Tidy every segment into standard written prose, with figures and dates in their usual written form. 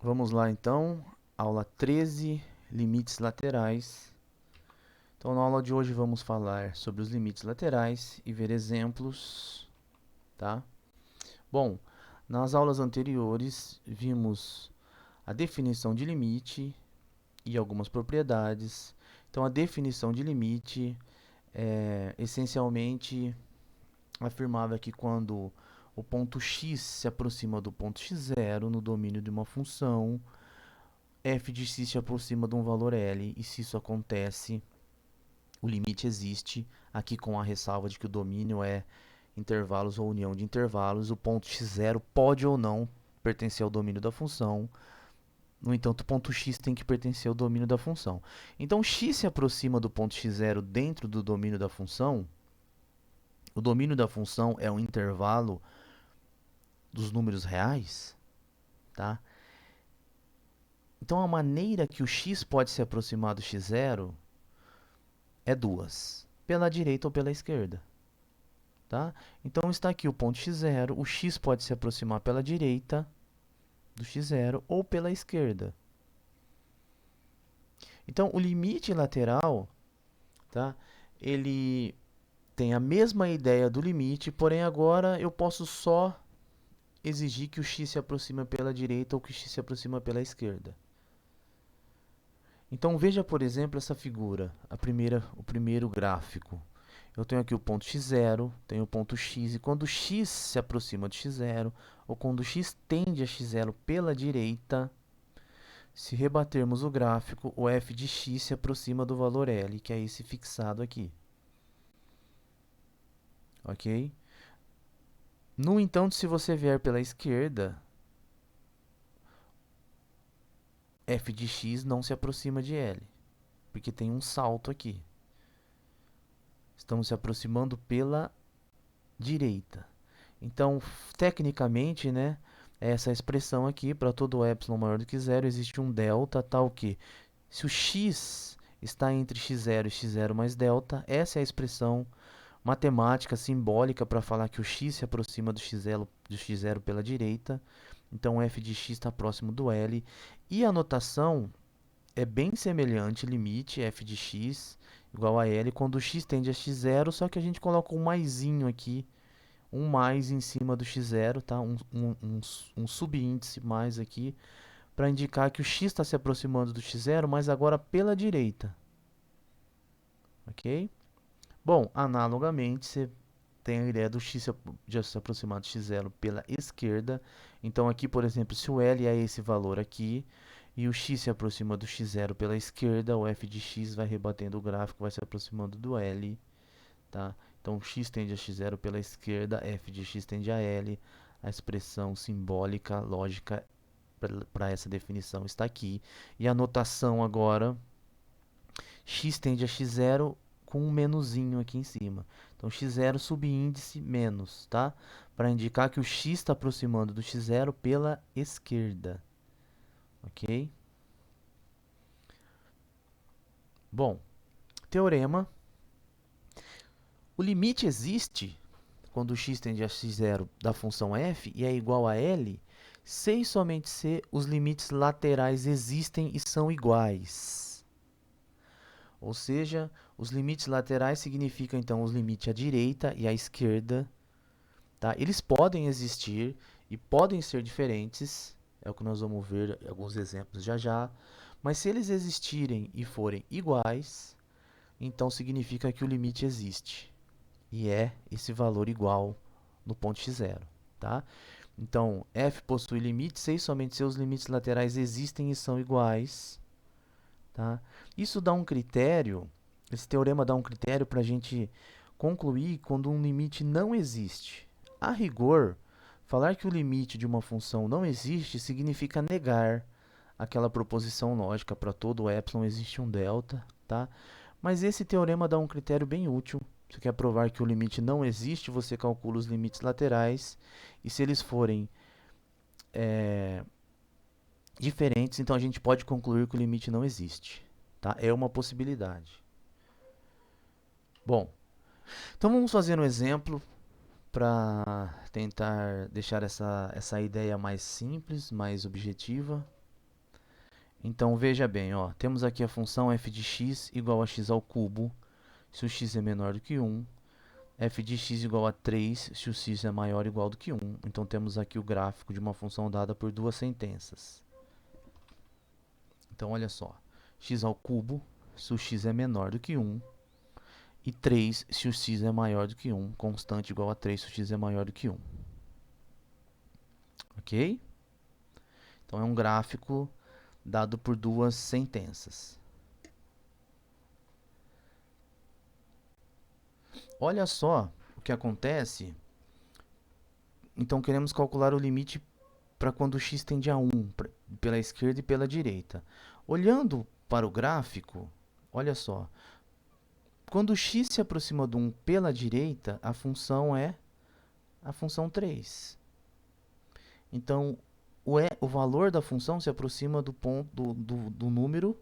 Vamos lá então, aula 13, limites laterais. Então na aula de hoje vamos falar sobre os limites laterais e ver exemplos, tá? Bom, nas aulas anteriores vimos a definição de limite e algumas propriedades. Então a definição de limite essencialmente afirmava que quando o ponto x se aproxima do ponto x0 no domínio de uma função, f de x se aproxima de um valor L, e se isso acontece, o limite existe, aqui com a ressalva de que o domínio é intervalos ou união de intervalos. O ponto x0 pode ou não pertencer ao domínio da função, no entanto, o ponto x tem que pertencer ao domínio da função. Então, x se aproxima do ponto x0 dentro do domínio da função. O domínio da função é um intervalo dos números reais, tá? Então, a maneira que o x pode se aproximar do x0 é duas, pela direita ou pela esquerda. Tá? Então está aqui o ponto x0, o x pode se aproximar pela direita do x0 ou pela esquerda. Então o limite lateral, tá? Ele tem a mesma ideia do limite, porém agora eu posso só exigir que o x se aproxime pela direita ou que o x se aproxime pela esquerda. Então veja, por exemplo, essa figura, o primeiro gráfico. Eu tenho aqui o ponto x0, tenho o ponto x, e quando x se aproxima de x0, ou quando x tende a x0 pela direita, se rebatermos o gráfico, o f de x se aproxima do valor L, que é esse fixado aqui. Ok? No entanto, se você vier pela esquerda, f de x não se aproxima de L, porque tem um salto aqui. Estamos se aproximando pela direita. Então, tecnicamente, né, essa expressão aqui, para todo epsilon maior do que zero, existe um delta, tal que, se o x está entre x0 e x0 mais delta, essa é a expressão matemática simbólica para falar que o x se aproxima do x0 pela direita. Então, f de x está próximo do L. E a notação é bem semelhante, limite f de x igual a L, quando o x tende a x0, só que a gente coloca um maisinho aqui, um mais em cima do x0, tá? um subíndice mais aqui, para indicar que o x está se aproximando do x0, mas agora pela direita. Ok? Bom, analogamente, você tem a ideia do x se aproximar do x0 pela esquerda. Então, aqui, por exemplo, se o L é esse valor aqui, e o x se aproxima do x0 pela esquerda, o f de x vai rebatendo o gráfico, vai se aproximando do L. Tá? Então, x tende a x0 pela esquerda, f de x tende a L. A expressão simbólica, lógica, para essa definição está aqui. E a notação agora, x tende a x0 com um menuzinho aqui em cima. Então, x0 subíndice menos, tá? Para indicar que o x está aproximando do x0 pela esquerda. Ok? Bom, teorema. O limite existe quando x tende a x0 da função f e é igual a L, se e somente se os limites laterais existem e são iguais. Ou seja, os limites laterais significam então os limites à direita e à esquerda. Tá? Eles podem existir e podem ser diferentes, é o que nós vamos ver alguns exemplos já já. Mas se eles existirem e forem iguais, então significa que o limite existe. E é esse valor igual no ponto x0. Tá? Então, f possui limite se e somente seus limites laterais existem e são iguais. Tá? Isso dá um critério, esse teorema dá um critério para a gente concluir quando um limite não existe. A rigor, falar que o limite de uma função não existe significa negar aquela proposição lógica: para todo epsilon existe um delta. Tá? Mas esse teorema dá um critério bem útil. Você quer provar que o limite não existe, você calcula os limites laterais, e se eles forem diferentes, então a gente pode concluir que o limite não existe. Tá? É uma possibilidade. Bom, então vamos fazer um exemplo para tentar deixar essa ideia mais simples, mais objetiva. Então, veja bem, ó, temos aqui a função f de x igual a x ao cubo, se o x é menor do que 1. F de x igual a 3, se o x é maior ou igual do que 1. Então, temos aqui o gráfico de uma função dada por duas sentenças. Então, olha só. X ao cubo, se o x é menor do que 1. E 3, se o x é maior do que 1. Constante igual a 3, se o x é maior do que 1. Ok? Então, é um gráfico dado por duas sentenças. Olha só o que acontece. Então, queremos calcular o limite para quando x tende a 1, pela esquerda e pela direita. Olhando para o gráfico, olha só. Quando x se aproxima de 1 pela direita, a função é a função 3. Então, o valor da função se aproxima do ponto do número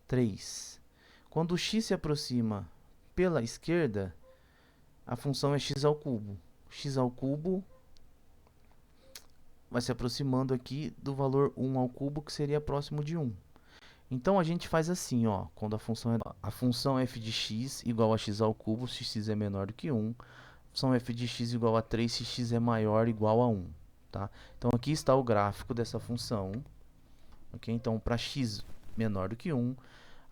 3. Quando x se aproxima pela esquerda, a função é x ao cubo. X ao cubo vai se aproximando aqui do valor 1 ao cubo, que seria próximo de 1. Então, a gente faz assim, ó, quando a função f de x igual a x ao cubo, se x é menor do que 1. A função f de x igual a 3, se x é maior ou igual a 1. Tá? Então, aqui está o gráfico dessa função. Okay? Então, para x menor do que 1,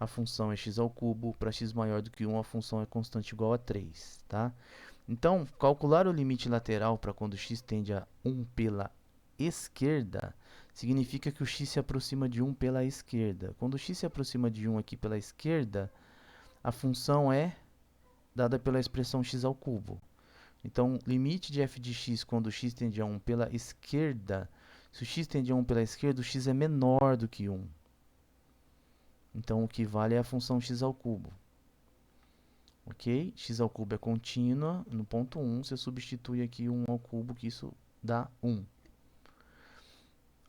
a função é x ao cubo. Para x maior do que 1, a função é constante igual a 3. Tá? Então, calcular o limite lateral para quando x tende a 1 pela esquerda significa que o x se aproxima de 1 pela esquerda. Quando o x se aproxima de 1 aqui pela esquerda, a função é dada pela expressão x ao cubo. Então, limite de f de x quando x tende a 1 pela esquerda, se o x tende a 1 pela esquerda, o x é menor do que 1. Então, o que vale é a função x ao cubo. Ok? X ao cubo é contínua, no ponto 1, você substitui aqui 1 ao cubo, que isso dá 1.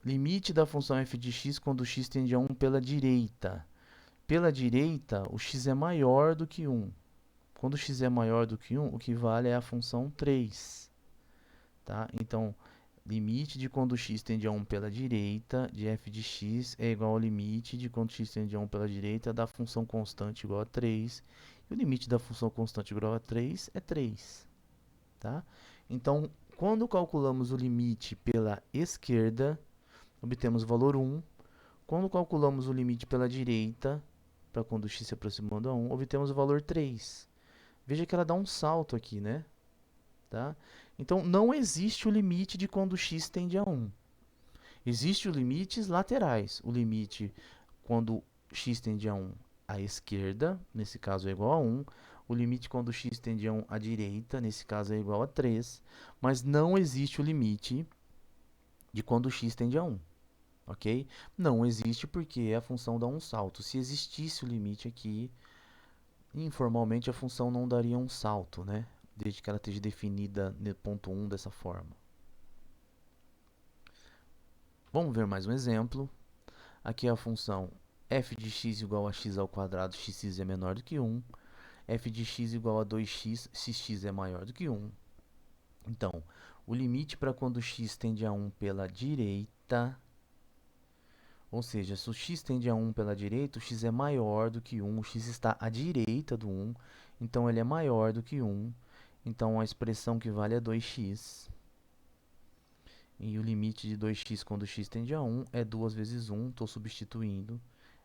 Limite da função f de x quando x tende a 1 pela direita. Pela direita, o x é maior do que 1. Quando o x é maior do que 1, o que vale é a função 3. Tá? Então, limite de quando x tende a 1 pela direita de f de x é igual ao limite de quando x tende a 1 pela direita da função constante igual a 3. E o limite da função constante igual a 3 é 3. Tá? Então, quando calculamos o limite pela esquerda, obtemos o valor 1. Quando calculamos o limite pela direita, para quando x se aproximando a 1, obtemos o valor 3. Veja que ela dá um salto aqui, né? Tá? Então, não existe o limite de quando x tende a 1. Existe os limites laterais. O limite quando x tende a 1 à esquerda, nesse caso é igual a 1. O limite quando x tende a 1 à direita, nesse caso é igual a 3. Mas não existe o limite de quando x tende a 1. Ok? Não existe porque a função dá um salto. Se existisse o limite aqui, informalmente a função não daria um salto, né? Desde que ela esteja definida no ponto 1 dessa forma. Vamos ver mais um exemplo. Aqui é a função f de x igual a x ao quadrado, xx é menor do que 1. F de x igual a 2x, se x é maior do que 1. Então, o limite para quando x tende a 1 pela direita, ou seja, se o x tende a 1 pela direita, o x é maior do que 1, o x está à direita do 1, então ele é maior do que 1, então a expressão que vale é 2x. E o limite de 2x quando x tende a 1 é 2 vezes 1, estou substituindo,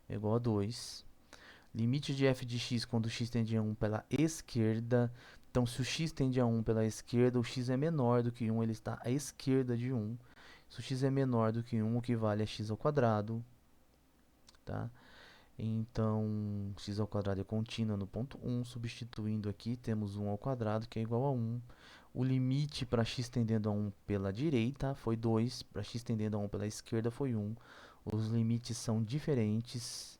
é igual a 2. Limite de f de x quando x tende a 1 pela esquerda, então se o x tende a 1 pela esquerda, o x é menor do que 1, ele está à esquerda de 1. Se o x é menor do que 1, o que vale é x ao quadrado. Tá? Então, x ao quadrado é contínua no ponto 1, substituindo aqui, temos 1 ao quadrado, que é igual a 1. O limite para x tendendo a 1 pela direita foi 2, para x tendendo a 1 pela esquerda foi 1. Os limites são diferentes,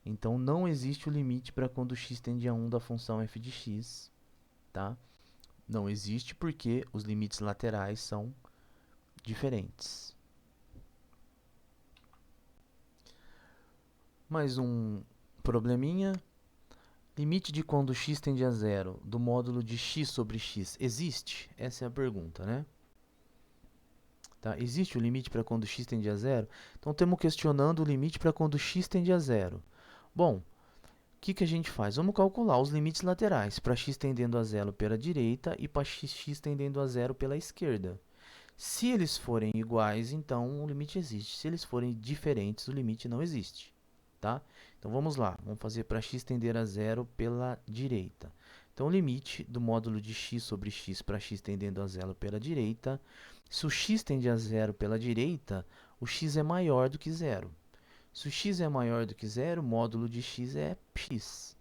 então não existe o limite para quando x tende a 1 da função f de x. Tá? Não existe porque os limites laterais são diferentes. Mais um probleminha. Limite de quando x tende a zero do módulo de x sobre x existe? Essa é a pergunta, né? Tá? Existe o limite para quando x tende a zero? Então, estamos questionando o limite para quando x tende a zero. Bom, o que a gente faz? Vamos calcular os limites laterais para x tendendo a zero pela direita e para x tendendo a zero pela esquerda. Se eles forem iguais, então o limite existe. Se eles forem diferentes, o limite não existe. Tá? Então vamos lá, vamos fazer para x tender a zero pela direita. Então o limite do módulo de x sobre x para x tendendo a zero pela direita, se o x tende a zero pela direita, o x é maior do que zero. Se o x é maior do que zero, o módulo de x é x.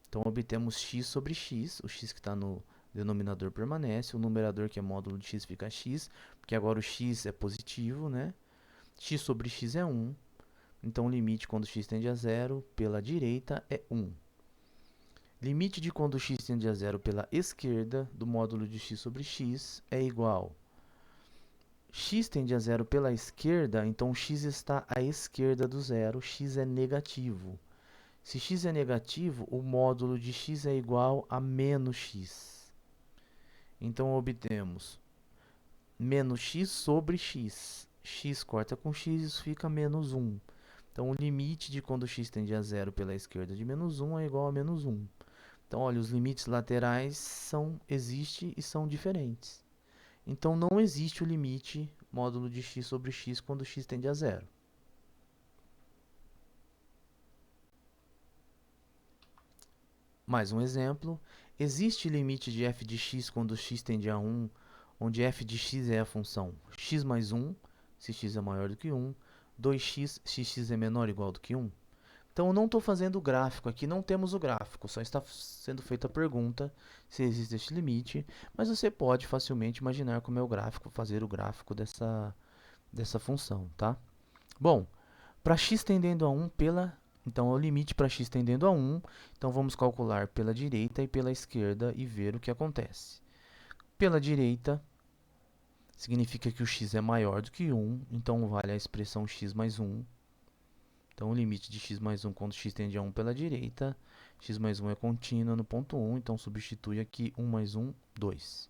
Então obtemos x sobre x, o x que está no denominador permanece, o numerador que é módulo de x fica x, porque agora o x é positivo, né? X sobre x é 1. Então, o limite quando x tende a zero pela direita é 1. Limite de quando x tende a zero pela esquerda do módulo de x sobre x é igual. X tende a zero pela esquerda, então x está à esquerda do zero, x é negativo. Se x é negativo, o módulo de x é igual a menos x. Então, obtemos menos x sobre x. X corta com x, isso fica menos 1. Então, o limite de quando x tende a zero pela esquerda de menos 1 é igual a menos 1. Então, olha, os limites laterais existem e são diferentes. Então, não existe o limite módulo de x sobre x quando x tende a zero. Mais um exemplo. Existe limite de f de x quando x tende a 1, onde f de x é a função x mais 1, se x é maior do que 1, 2x se x é menor ou igual do que 1. Então, eu não estou fazendo o gráfico aqui, não temos o gráfico, só está sendo feita a pergunta se existe este limite, mas você pode facilmente imaginar como é o gráfico, fazer o gráfico dessa função, tá? Bom, para x tendendo a 1 então, é o limite para x tendendo a 1, então vamos calcular pela direita e pela esquerda e ver o que acontece. Pela direita, significa que o x é maior do que 1, então vale a expressão x mais 1. Então, o limite de x mais 1 quando x tende a 1 pela direita, x mais 1 é contínua no ponto 1, então substitui aqui 1 mais 1, 2.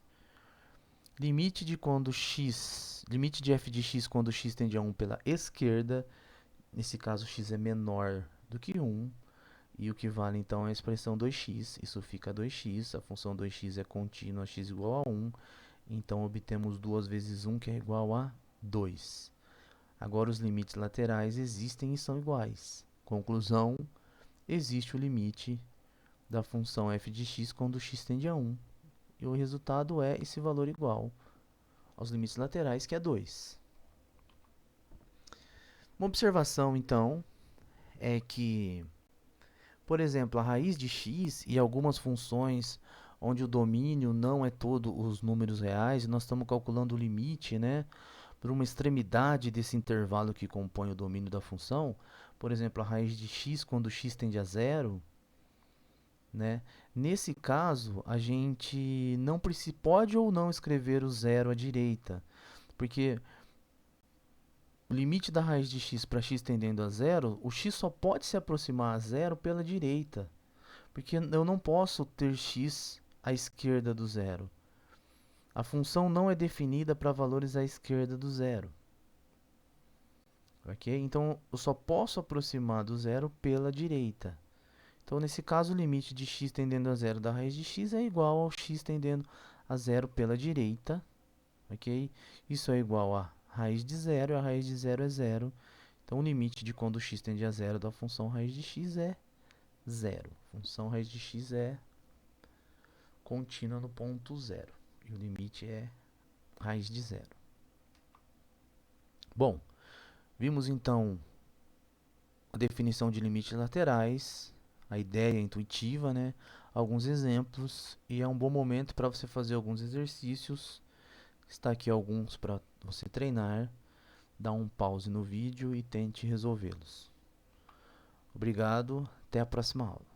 Limite de f de x quando x tende a 1 pela esquerda, nesse caso x é menor do que 1, e o que vale então é a expressão 2x, isso fica 2x, a função 2x é contínua, x igual a 1, então obtemos 2 vezes 1 que é igual a 2. Agora, os limites laterais existem e são iguais. Conclusão, existe o limite da função f de x quando x tende a 1. E o resultado é esse valor igual aos limites laterais, que é 2. Uma observação, então, é que, por exemplo, a raiz de x e algumas funções onde o domínio não é todo os números reais, e nós estamos calculando o limite, né? Por uma extremidade desse intervalo que compõe o domínio da função, por exemplo, a raiz de x quando x tende a zero, né? Nesse caso, a gente não pode ou não escrever o zero à direita, porque o limite da raiz de x para x tendendo a zero, o x só pode se aproximar a zero pela direita, porque eu não posso ter x à esquerda do zero. A função não é definida para valores à esquerda do zero. Ok? Então, eu só posso aproximar do zero pela direita. Então, nesse caso, o limite de x tendendo a zero da raiz de x é igual ao x tendendo a zero pela direita. Ok? Isso é igual a raiz de zero, e a raiz de zero é zero. Então, o limite de quando x tende a zero da função raiz de x é zero. A função raiz de x é contínua no ponto zero. E o limite é raiz de zero. Bom, vimos então a definição de limites laterais, a ideia intuitiva, né? Alguns exemplos, e é um bom momento para você fazer alguns exercícios. Está aqui alguns para você treinar. Dá um pause no vídeo e tente resolvê-los. Obrigado, até a próxima aula.